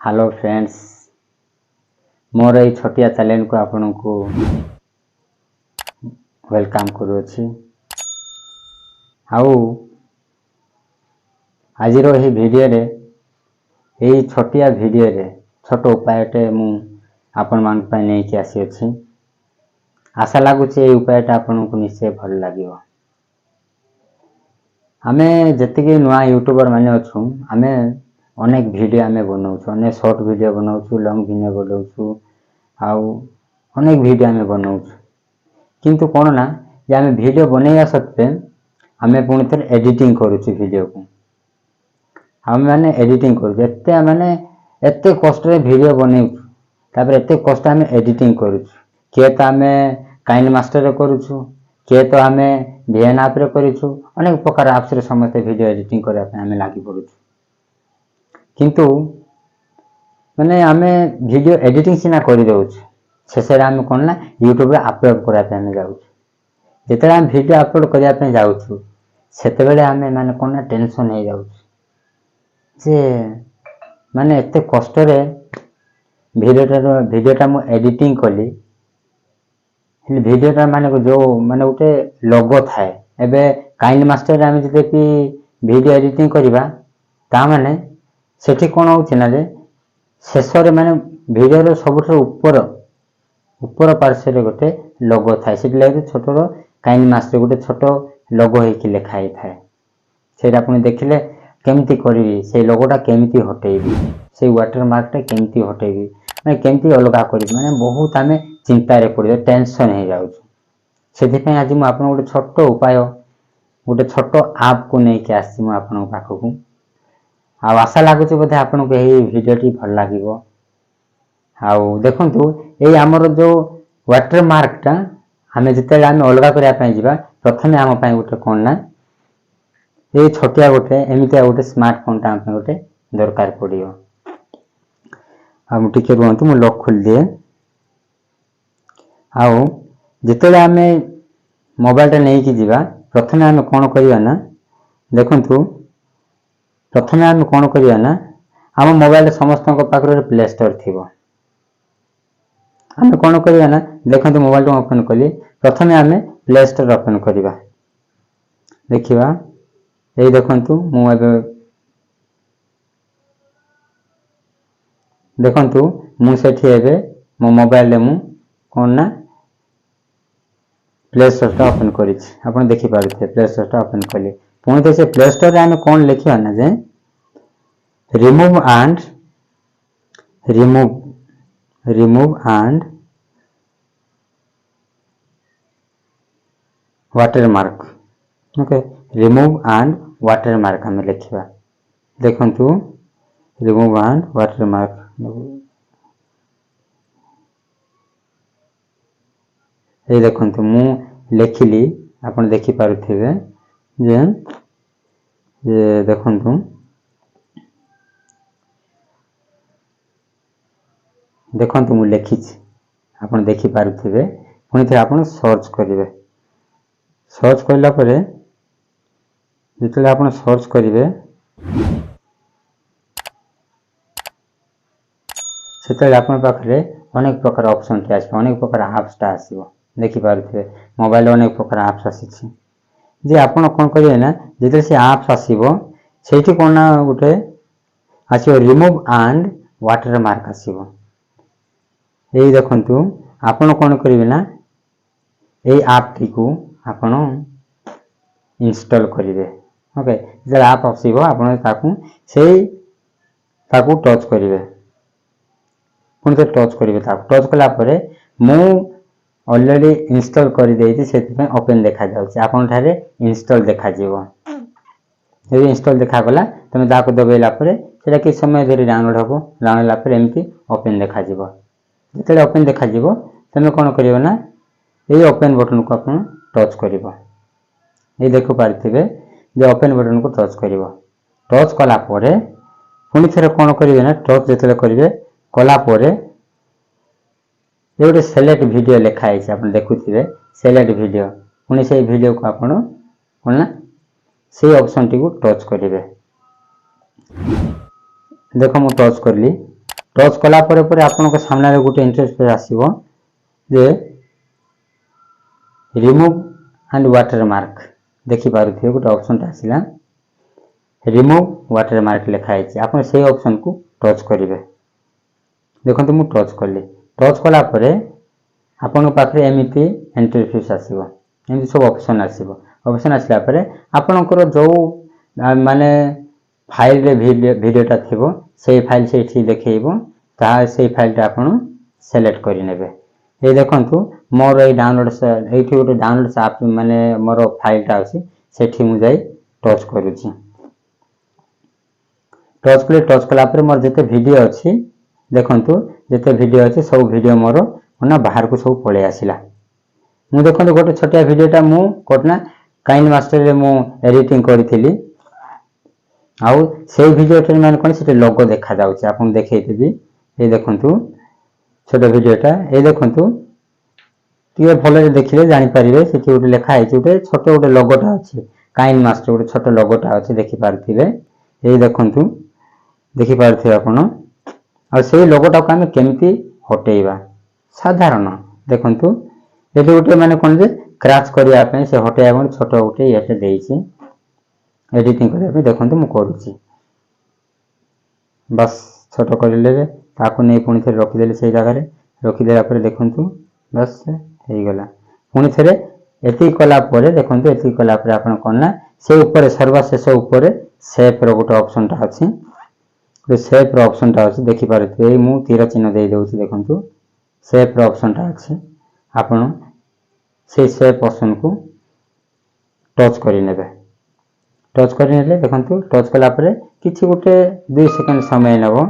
Hello friends, मोर ये छोटिया channel को आपण को वेलकम करुँची। आउ आज ये वीडियो रे यही छोटिया वीडियो रे छोट उपायटे मु आपण मान पे नहीं कि आसी अछि। आशा लगुच ये उपायटा आपण को निश्चय भल लागिवो। आमे जतिके नुआ यूट्यूबर माने अछु आमे अनेक वीडियो आमे बनाउछु, अनेक शॉर्ट वीडियो बनाउछु, लॉन्ग वीडियो बनाउछु, आउ अनेक वीडियो आमे बनाउछु। किंतु कोन ना जे आमे वीडियो बनैया सत्वे आमे पुणी थर एडिटिंग करूछु वीडियो को। आमे माने एडिटिंग करू एते माने एते कष्ट रे वीडियो बनाउछु, तापर एते कष्ट आमे एडिटिंग करूछु। के त आमे काइन मास्टर रे करूछु, के तो आमे वीएन ऐप रे करूछु, अनेक प्रकार ऐप्स रे समस्त वीडियो एडिटिंग करबा पे आमे लागि पड़ुछु। किंतु माने आमे वीडियो एडिटिंग सिना करि दउछु, शेषे आमे कोन ना यूट्यूब रे अपलोड करबा पे आमे जाउछु। जेते आमे वीडियो अपलोड करबा पे जाउछु सेते बेले आमे माने कोन ना टेंशन हे जाउछु जे माने एते कष्ट रे वीडियोटा मु एडिटिंग कली, वीडियोटा माने जो माने उठे लोगो थाए एबे काइन मास्टर आमे जते कि वीडियो एडिटिंग करबा ता माने सेठी कोन होउछ ना जे शेषरे माने वीडियो रो सबुठ ऊपर पार्श्व रे गोटे लोगो थाए, सेठी लागे छोटो काइन मास्टर गोटे छोटो लोगो हे कि लिखा हे थाए। सेटा पुनी देखिले केमती करिवि, से लोगोटा केमती हटेइबि, से वाटरमार्क टा केमती हटेइबि, माने केमती अलगा करिवि, माने बहुत आमे चिंता रे पड़ियो, टेंशन हे जाउछु। सेथि पय आज मु आपन गोटे छोटो उपाय गोटे छोटो ऐप को नै कि आसी मु आपन पाखकु। आ आशा लागुछि बोधे आपन को एही वीडियोटी भल लागिवो। आउ देखंतु एई हमर जो वाटरमार्क टा हमें जिते आमे अलगा करिया पय जिबा प्रथमे हम पय गोटे कोन ना ए छोटिया गोटे एमितिया गोटे स्मार्टफोन टा हम गोटे दरकार पड़ियो। हम टिके रुहंतु मु लॉक खोल दिए। आउ जिते आमे मोबाइल टा नै कि जिबा प्रथमे आमे कोन करिया ना देखंतु प्रथमे आमे कोन करिया ना हम मोबाइल रे समस्त को पाखरे प्ले स्टोर थिबो। आमे कोन करिया ना देखंतु मोबाइल को ओपन कली, प्रथमे आमे प्ले स्टोर ओपन करिबा। देखिबा एई देखंतु मु एबे देखंतु मु सेठी एबे मो मोबाइल रे मु कोन ना प्ले स्टोर टा ओपन करिछि। आपण देखि पारुथे प्ले स्टोर टा ओपन कली, पुणी तो से प्ले स्टोर रे आमे कोन लिखिया ना जे remove and watermark. Okay, remove and watermark हमें लिखिबा। देखंतु रिमूव एंड वाटरमार्क ए देखंतु मु लिखिली, आपण देखि पारुथिबे जे देखंतु देखंतु मु लिखिछि, आपण देखि पारुथिबे। पुणी थे आपण सर्च करिवे, सर्च करला परे जिते आपण सर्च करिवे सेते आपण पाखरे अनेक प्रकार ऑप्शन टे आसी, अनेक प्रकार ऐप्स टा आसीबो। देखि पारुथिबे मोबाइल अनेक प्रकार ऐप्स आसीछि जे आपण कोन करिवे ना जिते से ऐप्स आसीबो सेठी कोन ना गोटे आसीबो रिमूव एंड वाटरमार्क आसीबो। एई देखंतु आपण कोन करिवे ना एई ऐप टी को आपण इंस्टॉल करिवे। ओके, जे ऐप आसीबो आपण ताकू सेई ताकू टच करिवे, पुणी तो टच करिवे। ताकू टच कला परे मु ऑलरेडी इंस्टॉल करि देइछि, सेति पे ओपन देखा जाउछि। आपण थारे इंस्टॉल देखा जीवो, यदि इंस्टॉल देखा गला तमे ताकू दबेला परे सेटा कि समय धरि डाउनलोड हबो, डाउनलोड ला परे एमती ओपन देखा जीवो। जेते ओपन देखा जीवो तमे कोन करिवो ना एई ओपन बटन को आपण टच करिवो। ए देखो पारथिबे जे ओपन बटन को टच करिवो। टच कला परे पुणी थरे कोन करिवे ना टच जेते करिवे कला परे ए गोटे सेलेक्ट वीडियो लिखा है, आपण देखुथिबे सेलेक्ट वीडियो। पुणी से वीडियो को आपण कोन ना से ऑप्शन टी को टच करिवे। देखो मु टच करली, टच कला परे आपन सामने गोटे इंटरफेस आसीबो जे रिमूव एंड वाटरमार्क देखि पारुथिबे गोटे ऑप्शन आसिला रिमूव वाटरमार्क लिखाई आपन से ऑप्शन को टच करेंगे। देखो मु टच कली टच कला परे आपन पाखरे एमिति इंटरफेस आसीबो एमिति सब ऑप्शन आसीबो ऑप्शन आसला परे आपनकर जो माने फाइल रे वीडियोटा थिबो से फाइल से ठी देखैबो ता से फाइलटा आपन सेलेक्ट करि नेबे। ये देखंतु मोर ए डाउनलोड से एठी गोटे डाउनलोड ऐप माने मोर फाइलटा अछि सेठी मु जाई टच करूची टच कला पर मोर जते वीडियो अछि देखंतु जते वीडियो अछि सब वीडियो मोर ओना बाहर को सब पळे आसिला। मु देखंतु गोटे छोटिया वीडियोटा मु कोटना काइन मास्टर रे मु एडिटिंग करथिली आउ से वीडियो टे मान कोन सेटे लोगो देखा जाउची आपन देखैथिबी। ए देखंतु छोटो वीडियोटा ए देखंतु टिके भले देखिले जानि परिबे सेठी गोटे लेखा आइछि गोटे छोटो गोटे लोगोटा अछि काइन मास्टर गोटे छोटो लोगोटा अछि देखि पारथिबे। ए देखंतु देखि पारथिबे आपन आ से लोगोटा को हम केमिति हटेइबा साधारण देखंतु एठी गोटे माने कोन जे क्रैच करिया पे से हटेइबा कोन छोटो गोटे एटे देइछि एडिटिंग करिया पे देखंतु मु करूछि बस छोटो कर लेबे ताको नै पुनी थे रखि देले से जगह रे रखि देला पर देखंतु बस हे गला पुनी थरे एति कला परे देखंतु एति कला पर आपन कोनना से ऊपर सर्वशेष ऊपर सेव रो गोटे ऑप्शन ता अछि तो सेव रो ऑप्शन ता अछि देखि पारथि मु तीर चिन्ह दे देउछि देखंतु सेव रो ऑप्शन ता अछि आपन से सेव ऑप्शन को टच करि नेबे टच करि नेले देखंतु टच कला परे किछि गोटे 2 सेकंड समय लेबो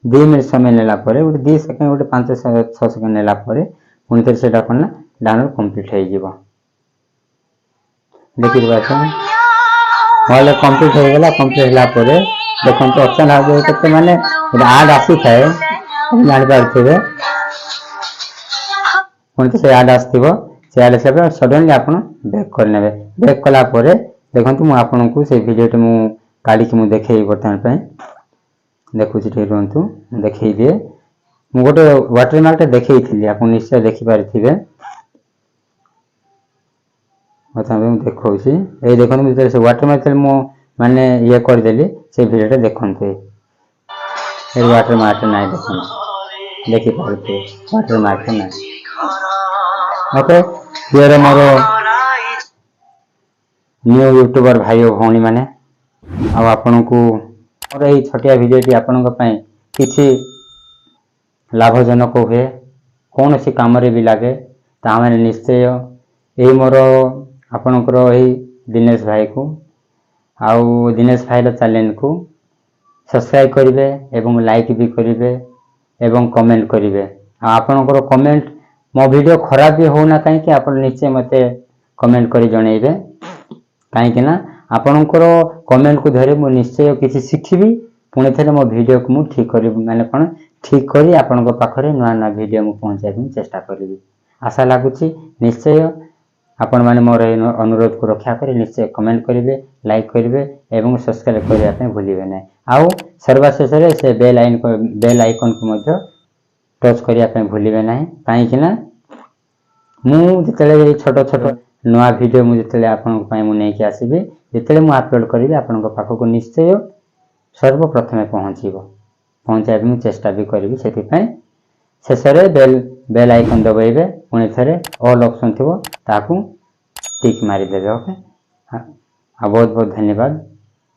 2 मिनिट समय लेला परे गोटे 2 सेकंड गोटे 5 6 सेकंड लेला परे पुनी तर सेटा कोन डाउनलोड कंप्लीट हो जिवो देखि बाछन मोले कंप्लीट हो गेला कंप्लीट होला परे देखंतु ऑप्शन आ जे केते माने गोटे ऐड आसी थाए जानि पारथिबे पुनी से ऐड आस्थिबो से ऐड से सडनली आपन बैक कर नेबे बैक कला परे देखंतु मु आपन को से वीडियो टे मु काली कि मु देखै बर्तमान पय देखु छी टे रहंतु देखै दे मु गोटे वाटरमार्क टे देखै थिली आपन निश्चय देखि पारथिबे बता मु देखौ छी ए देखन मु से वाटरमार्क मु माने ये कर देली से वीडियो टे देखंतु ए वाटरमार्क नै देखन देखि पारथि वाटरमार्क नै ओके हियर मोरो न्यू यूट्यूबर भाई और भौणी माने अब आपन को और ए छोटिया वीडियो टी आपन को पय किछि लाभजनक हुए कौन सी काम रे भी लागे ता माने निश्चय ए मोर आपन को ए दिनेश भाई को आउ दिनेश भाई रो चैनल को सब्सक्राइब करिवे एवं लाइक भी करिवे एवं कमेंट करिवे आपन को कमेंट मो वीडियो खराब भी होना काई कि आपन निश्चय मते कमेंट करी जणैबे काई कि ना आपनकर कमेंट को धरे मु निश्चय किछि सिखिबी पुणे थरे मो वीडियो को मु ठीक करी माने कोन ठीक करी आपनकर पाखरे नया नया वीडियो मु पहुंचाबी चेष्टा करिबी आशा लागुछि निश्चय आपण माने मोर अनुरोध को रक्षा करी निश्चय कमेंट करिवे लाइक करिवे एवं सब्सक्राइब करिया पे भूलिबे नै आउ सर्वशेष रे से बेल आइकन को मध्य टच करिया पे भूलिबे नै काई कि ना मु जतले छोटो छोटो नया वीडियो मु जतले आपन पय मु नै कि आसीबे जतले मु अपलोड करिबे आपन को पाखो को निश्चय सर्वप्रथमे पहुंचाबे मु चेष्टा भी करिबी सेति पय शेषरे बेल आइकन दबाइबे पुणी थरे ऑल ऑप्शन थिबो ताकू टिक मारी देबे ओके बहुत बहुत धन्यवाद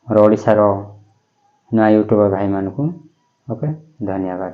और ओडिसा रो नया यूट्यूबर भाई मान को ओके धन्यवाद।